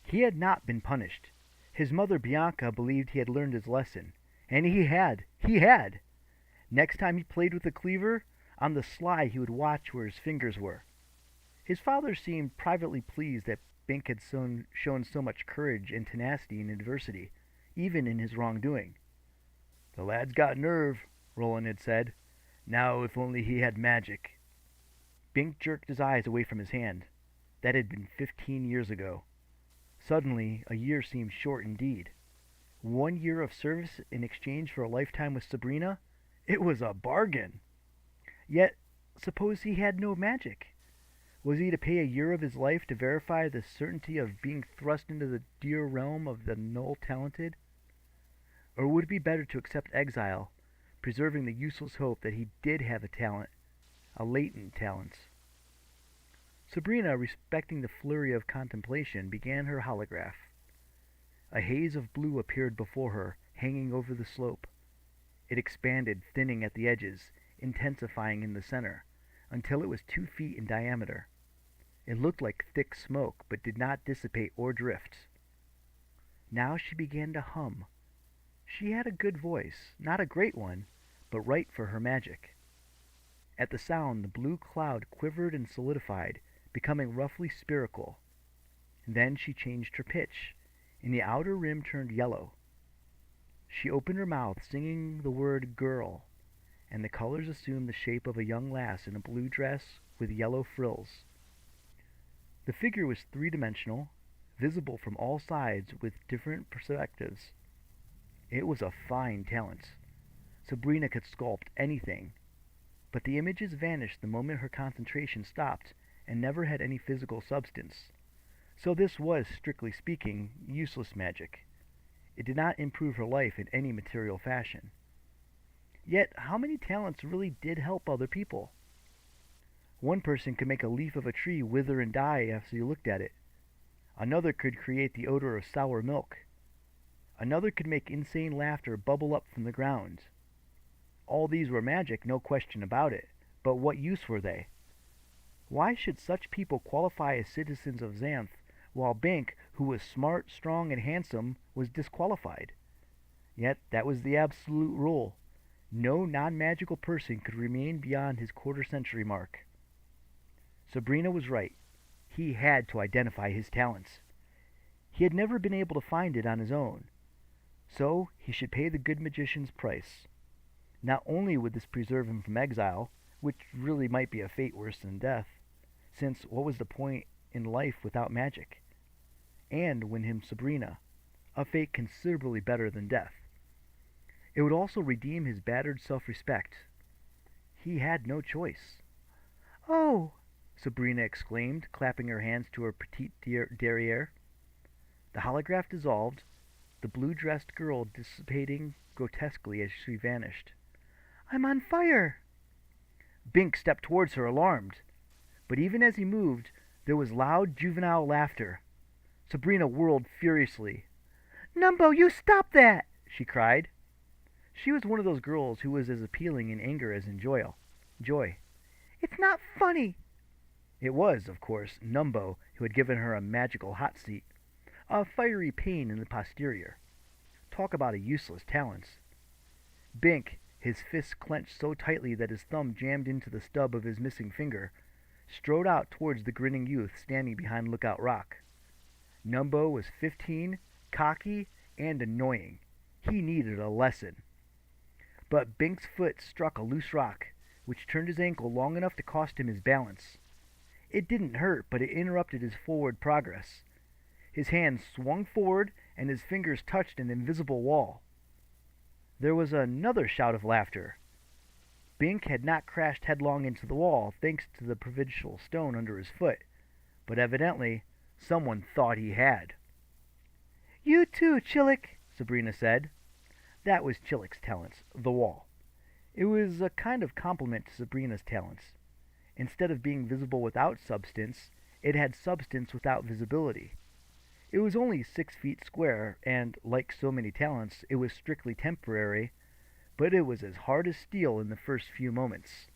He had not been punished. His mother Bianca believed he had learned his lesson. And he had. He had! Next time he played with the cleaver, on the sly he would watch where his fingers were. His father seemed privately pleased that Bink had shown so much courage and tenacity in adversity, even in his wrongdoing. "The lad's got nerve," Roland had said. "Now if only he had magic." Bink jerked his eyes away from his hand. That had been 15 years ago. Suddenly, a year seemed short indeed. 1 year of service in exchange for a lifetime with Sabrina? It was a bargain! Yet, suppose he had no magic? Was he to pay a year of his life to verify the certainty of being thrust into the dear realm of the null-talented? Or would it be better to accept exile, preserving the useless hope that he did have a talent, a latent talent? Sabrina, respecting the flurry of contemplation, began her holograph. A haze of blue appeared before her, hanging over the slope. It expanded, thinning at the edges, intensifying in the center, until it was 2 feet in diameter. It looked like thick smoke, but did not dissipate or drift. Now she began to hum. She had a good voice, not a great one, but right for her magic. At the sound, the blue cloud quivered and solidified, becoming roughly spherical. Then she changed her pitch, and the outer rim turned yellow. She opened her mouth, singing the word girl, and the colors assumed the shape of a young lass in a blue dress with yellow frills. The figure was three-dimensional, visible from all sides with different perspectives. It was a fine talent. Sabrina could sculpt anything, but the images vanished the moment her concentration stopped and never had any physical substance. So this was, strictly speaking, useless magic. It did not improve her life in any material fashion. Yet, how many talents really did help other people? One person could make a leaf of a tree wither and die after you looked at it. Another could create the odor of sour milk. Another could make insane laughter bubble up from the ground. All these were magic, no question about it, but what use were they? Why should such people qualify as citizens of Xanth, while Bink, who was smart, strong, and handsome, was disqualified? Yet that was the absolute rule. No non-magical person could remain beyond his quarter-century mark. Sabrina was right. He had to identify his talents. He had never been able to find it on his own. So he should pay the good magician's price. Not only would this preserve him from exile, which really might be a fate worse than death, since what was the point in life without magic? And win him Sabrina, a fate considerably better than death. It would also redeem his battered self-respect. He had no choice. "Oh!" Sabrina exclaimed, clapping her hands to her petite derriere. The holograph dissolved, the blue-dressed girl dissipating grotesquely as she vanished. "I'm on fire!" Bink stepped towards her, alarmed. But even as he moved, there was loud juvenile laughter. Sabrina whirled furiously. "Numbo, you stop that!" she cried. She was one of those girls who was as appealing in anger as in joy. "It's not funny!" It was, of course, Numbo who had given her a magical hot seat, a fiery pain in the posterior. Talk about a useless talent. Bink, his fists clenched so tightly that his thumb jammed into the stub of his missing finger, strode out towards the grinning youth standing behind Lookout Rock. Numbo was 15, cocky, and annoying. He needed a lesson. But Bink's foot struck a loose rock, which turned his ankle long enough to cost him his balance. It didn't hurt, but it interrupted his forward progress. His hand swung forward, and his fingers touched an invisible wall. There was another shout of laughter. Bink had not crashed headlong into the wall, thanks to the providential stone under his foot, but evidently someone thought he had. "You too, Chillick," Sabrina said. That was Chillick's talent, the wall. It was a kind of complement to Sabrina's talents. Instead of being visible without substance, it had substance without visibility. It was only 6 feet square, and, like so many talents, it was strictly temporary, but it was as hard as steel in the first few moments.